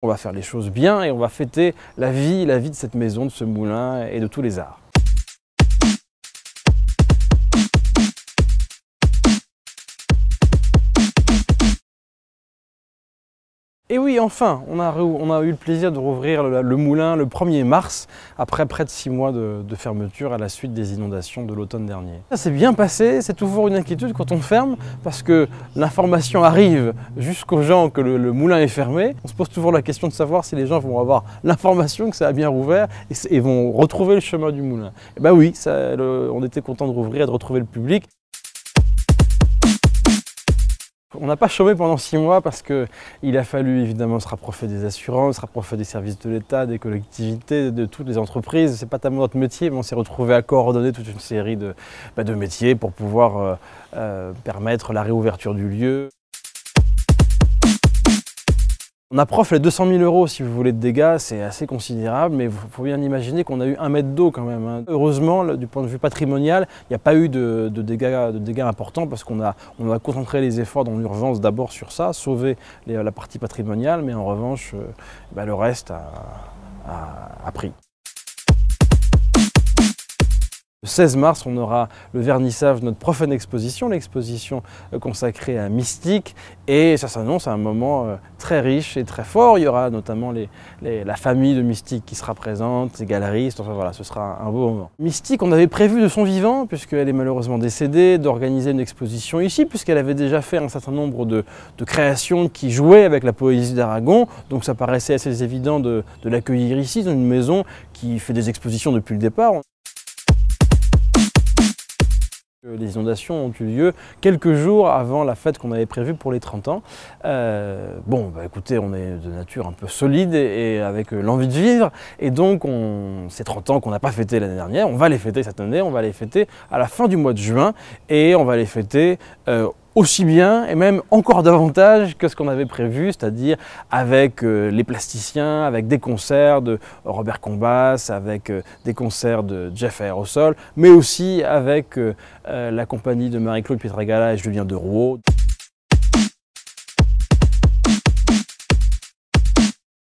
On va faire les choses bien et on va fêter la vie de cette maison, de ce moulin et de tous les arts. Et oui, enfin, on a eu le plaisir de rouvrir le moulin le 1er mars, après près de 6 mois de fermeture à la suite des inondations de l'automne dernier. Ça s'est bien passé, c'est toujours une inquiétude quand on ferme, parce que l'information arrive jusqu'aux gens que le moulin est fermé. On se pose toujours la question de savoir si les gens vont avoir l'information que ça a bien rouvert et vont retrouver le chemin du moulin. Et ben oui, on était content de rouvrir et de retrouver le public. On n'a pas chômé pendant 6 mois parce qu'il a fallu évidemment se rapprocher des assurances, se rapprocher des services de l'État, des collectivités, de toutes les entreprises. C'est pas tellement notre métier, mais on s'est retrouvé à coordonner toute une série de métiers pour pouvoir permettre la réouverture du lieu. On approche les 200 000 € si vous voulez de dégâts, c'est assez considérable, mais il faut bien imaginer qu'on a eu 1 mètre d'eau quand même, hein. Heureusement, du point de vue patrimonial, il n'y a pas eu de dégâts importants parce qu'on a concentré les efforts dans l'urgence d'abord sur ça, sauver la partie patrimoniale, mais en revanche, le reste a pris. Le 16 mars, on aura le vernissage de notre prochaine exposition, l'exposition consacrée à Mystique, et ça s'annonce à un moment très riche et très fort. Il y aura notamment la famille de Mystique qui sera présente, les galeristes, enfin voilà, ce sera un beau moment. Mystique, on avait prévu de son vivant, puisqu'elle est malheureusement décédée, d'organiser une exposition ici, puisqu'elle avait déjà fait un certain nombre de créations qui jouaient avec la poésie d'Aragon, donc ça paraissait assez évident de l'accueillir ici, dans une maison qui fait des expositions depuis le départ. Les inondations ont eu lieu quelques jours avant la fête qu'on avait prévue pour les 30 ans. Écoutez, on est de nature un peu solide et avec l'envie de vivre. Et donc, ces 30 ans qu'on n'a pas fêté l'année dernière, on va les fêter cette année, on va les fêter à la fin du mois de juin. Et on va les fêter aussi bien et même encore davantage que ce qu'on avait prévu, c'est-à-dire avec les plasticiens, avec des concerts de Robert Combas, avec des concerts de Jeff Aerosol, mais aussi avec la compagnie de Marie-Claude Pietragala et Julien Derouault.